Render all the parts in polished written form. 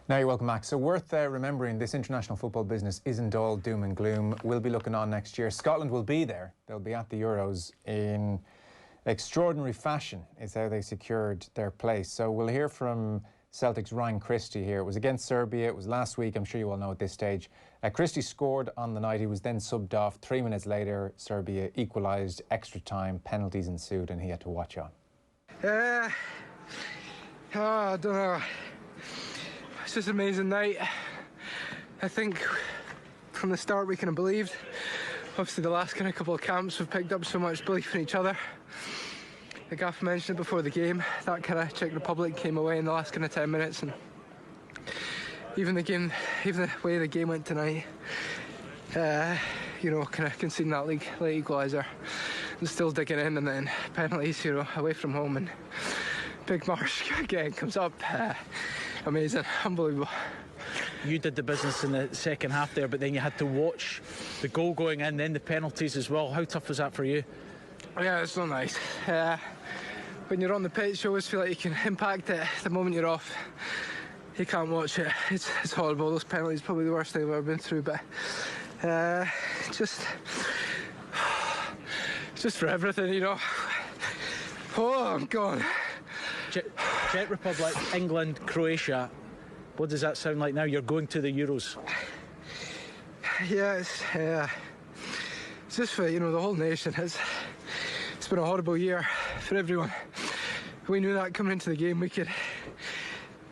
Now you're welcome back. So worth remembering, this international football business isn't all doom and gloom. We'll be looking on next year. Scotland will be there. They'll be at the Euros in extraordinary fashion is how they secured their place. So we'll hear from Celtic's Ryan Christie here. It was against Serbia. It was last week. I'm sure you all know at this stage. Christie scored on the night. He was then subbed off. 3 minutes later, Serbia equalised, extra time, penalties ensued, and he had to watch on. I don't know. It's just an amazing night. I think from the start we kind of believed. Obviously the last kind of couple of camps we've picked up so much belief in each other. The gaffer mentioned it before the game, that kind of Czech Republic came away in the last kind of 10 minutes, and even the way the game went tonight, you know, kind of conceding that late equaliser and still digging in, and then penalties, you know, away from home, and Big Marsh again comes up. Amazing, unbelievable. You did the business in the second half there, but then you had to watch the goal going in, then the penalties as well. How tough was that for you? Yeah, it's not nice. When you're on the pitch, you always feel like you can impact it. The moment you're off, you can't watch it. It's horrible. Those penalties probably the worst thing I've ever been through, but just for everything, you know. Oh, I'm gone. Czech Republic, England, Croatia. What does that sound like now? You're going to the Euros. Yeah, it's just for, you know, the whole nation. It's been a horrible year for everyone. We knew that coming into the game we could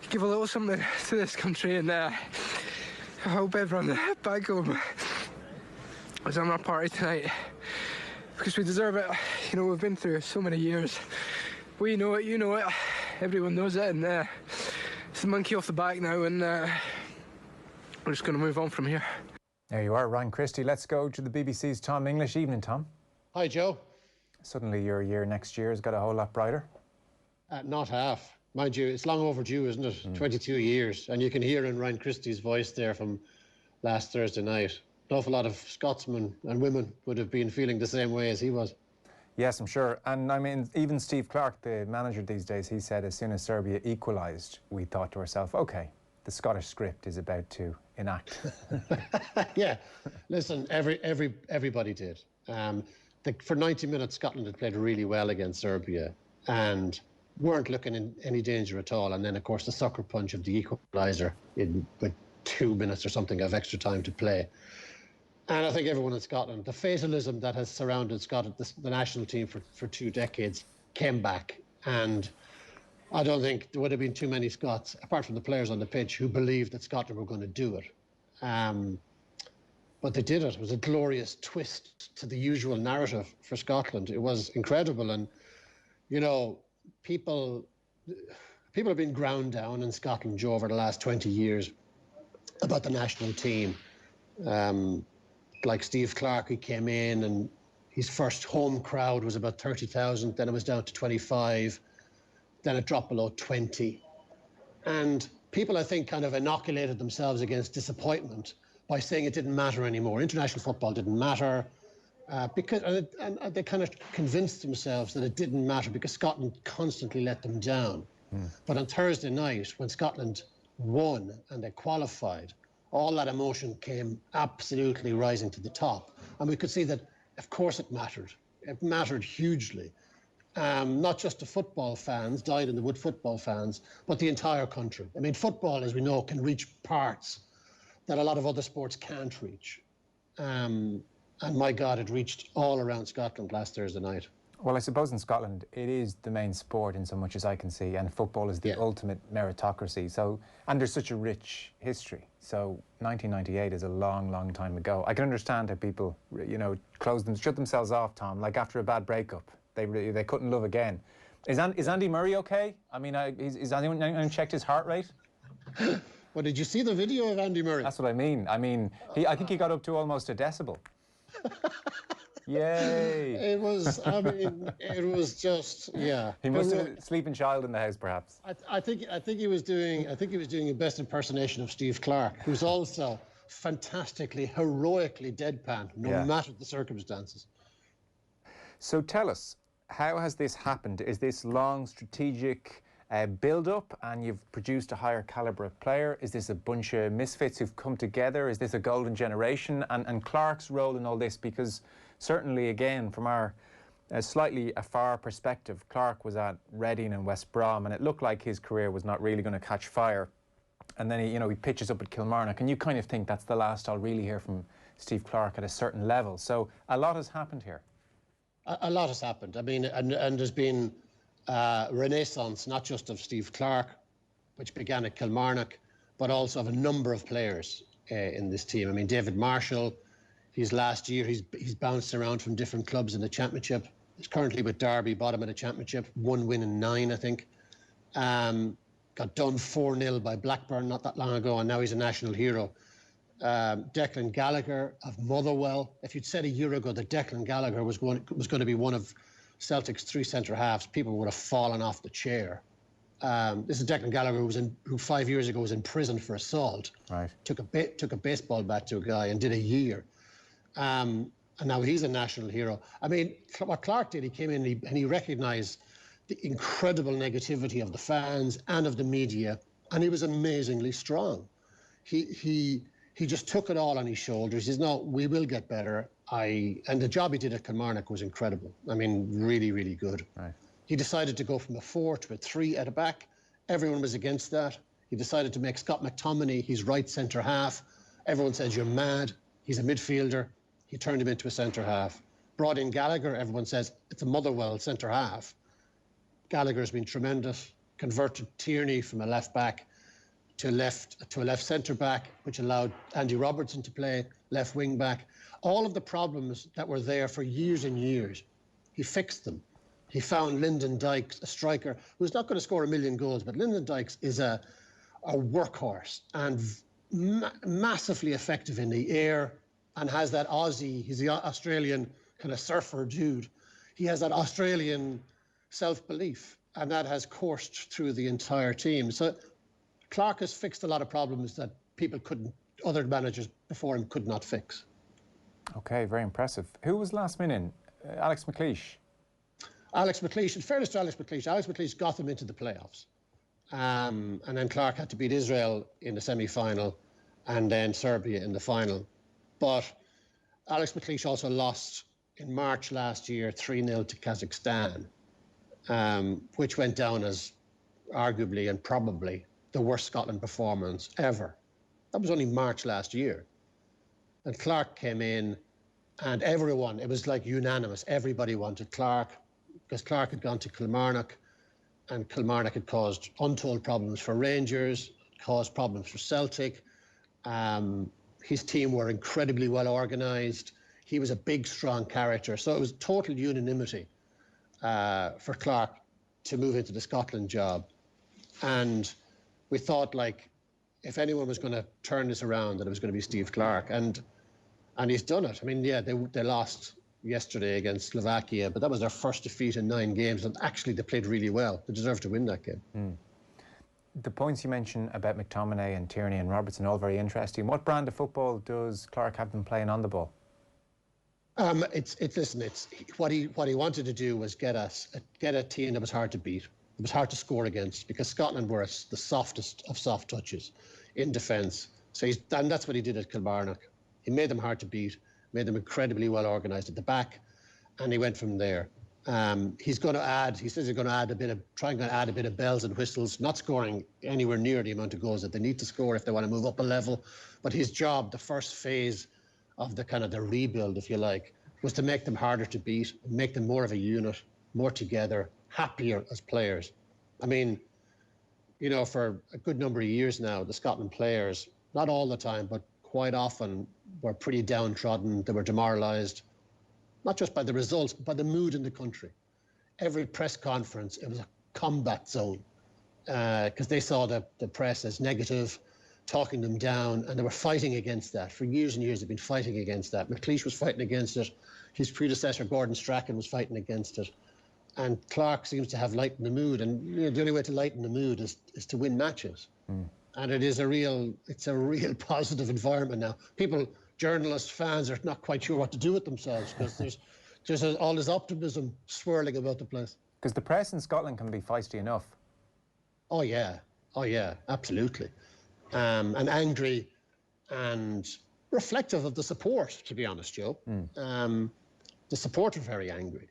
give a little something to this country, and I hope everyone back home was on our party tonight, because we deserve it. You know, we've been through so many years. We know it, you know it, everyone knows it, and it's the monkey off the back now, and we're just going to move on from here. There you are, Ryan Christie. Let's go to the BBC's Tom English. Evening, Tom. Hi, Joe. Suddenly your year next year has got a whole lot brighter. Not half. Mind you, it's long overdue, isn't it? 22 years. And you can hear in Ryan Christie's voice there from last Thursday night. An awful lot of Scotsmen and women would have been feeling the same way as he was. Yes, I'm sure. And I mean, even Steve Clarke, the manager these days, he said as soon as Serbia equalised, we thought to ourselves, OK, the Scottish script is about to enact. Yeah, listen, everybody did. For 90 minutes, Scotland had played really well against Serbia and weren't looking in any danger at all. And then, of course, the sucker punch of the equaliser with 2 minutes or something of extra time to play. And I think everyone in Scotland, the fatalism that has surrounded Scotland, the national team for 2 decades, came back. And I don't think there would have been too many Scots, apart from the players on the pitch, who believed that Scotland were going to do it. But they did it. It was a glorious twist to the usual narrative for Scotland. It was incredible. And, you know, people have been ground down in Scotland, Joe, over the last 20 years about the national team. Like Steve Clarke, he came in and his first home crowd was about 30,000. Then it was down to 25. Then it dropped below 20. And people, I think, kind of inoculated themselves against disappointment by saying it didn't matter anymore. International football didn't matter. Because they kind of convinced themselves that it didn't matter because Scotland constantly let them down. But on Thursday night, when Scotland won and they qualified, all that emotion came absolutely rising to the top. And we could see that, of course, it mattered. It mattered hugely. Not just the football fans, dyed-in-the-wood football fans, but the entire country. I mean, football, as we know, can reach parts that a lot of other sports can't reach. And my God, it reached all around Scotland last Thursday night. Well, I suppose in Scotland, it is the main sport in so much as I can see, and football is the ultimate meritocracy. So, and there's such a rich history. So 1998 is a long, long time ago. I can understand how people, you know, shut themselves off, Tom, like after a bad breakup. They couldn't love again. Is Andy Murray okay? I mean, is anyone checked his heart rate? Well, did you see the video of Andy Murray? That's what I mean. I mean, I think he got up to almost a decibel. Yay! It was, I mean, it was just, yeah. He must have a sleeping child in the house, perhaps. I think he was doing a best impersonation of Steve Clarke, who's also fantastically, heroically deadpan, no matter the circumstances. So tell us, how has this happened? Is this long, strategic, build up and you've produced a higher calibre of player? Is this a bunch of misfits who've come together? Is this a golden generation? And Clarke's role in all this, because certainly, again, from our slightly afar perspective, Clarke was at Reading and West Brom, and it looked like his career was not really going to catch fire. And then he pitches up at Kilmarnock, and you kind of think that's the last I'll really hear from Steve Clarke at a certain level. So a lot has happened here. A lot has happened. I mean, and there's been renaissance, not just of Steve Clarke, which began at Kilmarnock, but also of a number of players in this team. I mean, David Marshall, his last year, he's bounced around from different clubs in the Championship. He's currently with Derby, bottom of the Championship, 1 win in 9, I think. Got done 4-0 by Blackburn not that long ago, and now he's a national hero. Declan Gallagher of Motherwell. If you'd said a year ago that Declan Gallagher was going to be one of Celtic's 3 centre-halves, people would have fallen off the chair. This is Declan Gallagher who 5 years ago was in prison for assault. Right. Took a baseball bat to a guy and did a year. And now he's a national hero. I mean, what Clarke did, he came in and he recognised the incredible negativity of the fans and of the media, and he was amazingly strong. He just took it all on his shoulders. He says, no, we will get better. And the job he did at Kilmarnock was incredible. I mean, really, really good. Right. He decided to go from a 4 to a 3 at a back. Everyone was against that. He decided to make Scott McTominay his right centre-half. Everyone says, you're mad. He's a midfielder. He turned him into a centre-half. Brought in Gallagher. Everyone says, it's a Motherwell centre-half. Gallagher's been tremendous. Converted Tierney from a left-back to a left centre-back, which allowed Andy Robertson to play left wing-back. All of the problems that were there for years and years, he fixed them. He found Lyndon Dykes, a striker who's not going to score 1 million goals, but Lyndon Dykes is a workhorse and massively effective in the air, and has that Aussie, he's the Australian kind of surfer dude. He has that Australian self-belief, and that has coursed through the entire team. So Clarke has fixed a lot of problems that other managers before him could not fix. Okay, very impressive. Who was last man in? Alex McLeish? Alex McLeish, in fairness to Alex McLeish got them into the playoffs. And then Clarke had to beat Israel in the semi-final and then Serbia in the final. But Alex McLeish also lost in March last year 3-0 to Kazakhstan, which went down as arguably and probably the worst Scotland performance ever. That was only March last year. And Clarke came in, and everyone, it was like unanimous, everybody wanted Clarke, because Clarke had gone to Kilmarnock, and Kilmarnock had caused untold problems for Rangers, caused problems for Celtic. His team were incredibly well organised. He was a big, strong character. So it was total unanimity for Clarke to move into the Scotland job. And we thought, like, if anyone was going to turn this around, that it was going to be Steve Clarke. And he's done it. I mean, yeah, they lost yesterday against Slovakia, but that was their first defeat in 9 games. And actually, they played really well. They deserved to win that game. Mm. The points you mentioned about McTominay and Tierney and Robertson, all very interesting. What brand of football does Clarke have them playing on the ball? It's what he wanted to do was get a team that was hard to beat. It was hard to score against, because Scotland were the softest of soft touches in defence. So and that's what he did at Kilmarnock. He made them hard to beat, made them incredibly well organised at the back, and he went from there. He's going to add. He says he's going to add trying to add a bit of bells and whistles. Not scoring anywhere near the amount of goals that they need to score if they want to move up a level. But his job, the first phase of the rebuild, if you like, was to make them harder to beat, make them more of a unit, more together, happier as players. I mean, you know, for a good number of years now, the Scotland players, not all the time, but quite often, were pretty downtrodden. They were demoralised, not just by the results, but by the mood in the country. Every press conference, it was a combat zone, because they saw the press as negative, talking them down, and they were fighting against that. For years and years, they've been fighting against that. McLeish was fighting against it. His predecessor, Gordon Strachan, was fighting against it. And Clarke seems to have lightened the mood. And you know, the only way to lighten the mood is to win matches. Mm. And it's a real positive environment now. People, journalists, fans are not quite sure what to do with themselves, because there's all this optimism swirling about the place. Because the press in Scotland can be feisty enough. Oh yeah, absolutely, and angry and reflective of the support. To be honest, Joe, the support are very angry,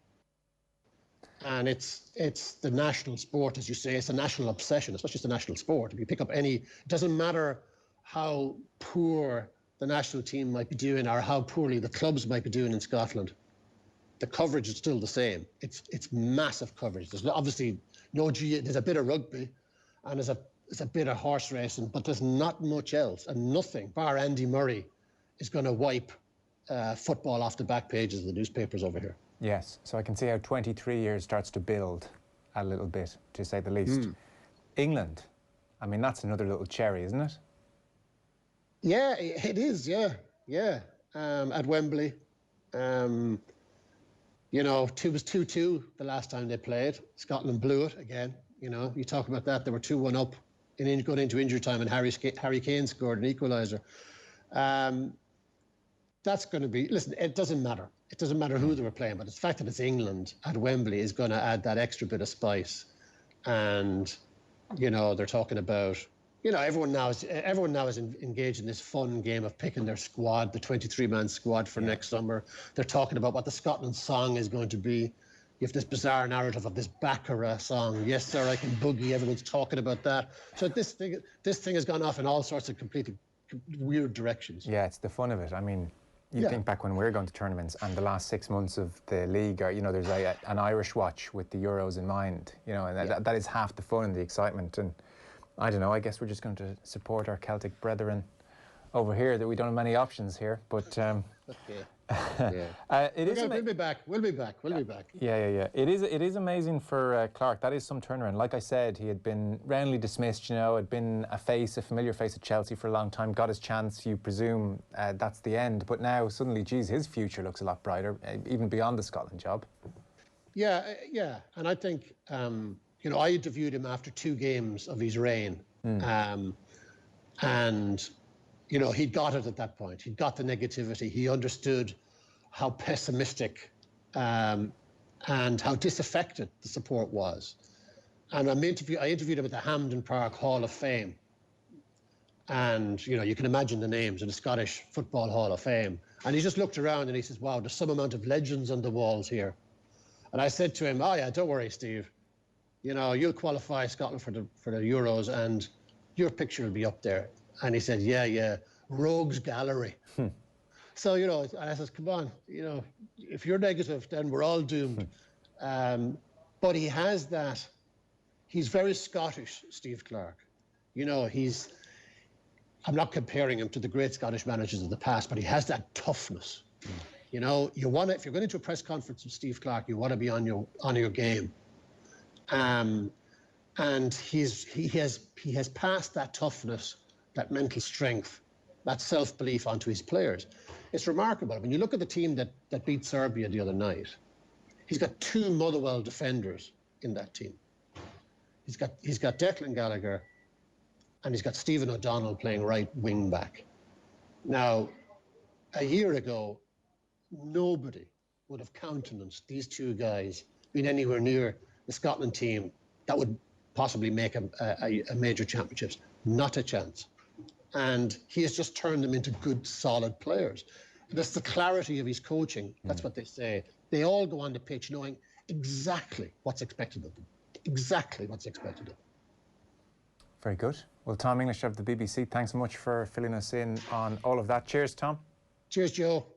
and it's the national sport, as you say. It's a national obsession. It's not just a national sport. If you pick up any, it doesn't matter how poor the national team might be doing or how poorly the clubs might be doing in Scotland. The coverage is still the same. It's massive coverage. There's obviously no there's a bit of rugby, and there's a bit of horse racing, but there's not much else, and nothing bar Andy Murray is going to wipe football off the back pages of the newspapers over here. Yes, so I can see how 23 years starts to build a little bit, to say the least. England, I mean, that's another little cherry, isn't it? Yeah, it is. Yeah. At Wembley. You know, it was 2-2 the last time they played. Scotland blew it again. You know, you talk about that. They were 2-1 up going into injury time, and Harry Kane scored an equaliser. That's going to be, listen, it doesn't matter. It doesn't matter who they were playing, but the fact that it's England at Wembley is going to add that extra bit of spice. And, you know, they're talking about, you know, everyone now is engaged in this fun game of picking their squad, the 23-man squad for next summer. They're talking about what the Scotland song is going to be. You have this bizarre narrative of this Baccarat song. Yes, sir, I can boogie. Everyone's talking about that. So this thing has gone off in all sorts of completely weird directions. Yeah, it's the fun of it. I mean, you think back when we're going to tournaments, and the last 6 months of the league are, you know, there's an Irish watch with the Euros in mind, you know, and that is half the fun and the excitement. And I don't know, I guess we're just going to support our Celtic brethren over here, that we don't have many options here, but it is. We'll be back. Yeah. It is amazing for Clarke. That is some turnaround. Like I said, he had been roundly dismissed. You know, had been a familiar face at Chelsea for a long time. Got his chance. You presume that's the end. But now suddenly, geez, his future looks a lot brighter, even beyond the Scotland job. Yeah, and I think you know, I interviewed him after 2 games of his reign, and you know, he got it at that point. He got the negativity. He understood how pessimistic and how disaffected the support was. And I interviewed him at the Hampden Park Hall of Fame. And, you know, you can imagine the names in the Scottish Football Hall of Fame. And he just looked around and he says, wow, there's some amount of legends on the walls here. And I said to him, oh yeah, don't worry, Steve. You know, you'll qualify Scotland for the Euros and your picture will be up there. And he said, yeah, rogues gallery. So, you know, I said, come on, you know, if you're negative, then we're all doomed. But he has that, he's very Scottish, Steve Clarke. You know, I'm not comparing him to the great Scottish managers of the past, but he has that toughness. You know, if you're going into a press conference with Steve Clarke, you want to be on your game. And he has passed that toughness, that mental strength, that self-belief onto his players. It's remarkable. When you look at the team that beat Serbia the other night, he's got 2 Motherwell defenders in that team. He's got Declan Gallagher, and he's got Stephen O'Donnell playing right wing back. Now, a year ago, nobody would have countenanced these 2 guys being anywhere near the Scotland team that would possibly make a major championships. Not a chance. And he has just turned them into good, solid players. That's the clarity of his coaching. That's what they say. They all go on the pitch knowing exactly what's expected of them. Exactly what's expected of them. Very good. Well, Tom English of the BBC, thanks so much for filling us in on all of that. Cheers, Tom. Cheers, Joe.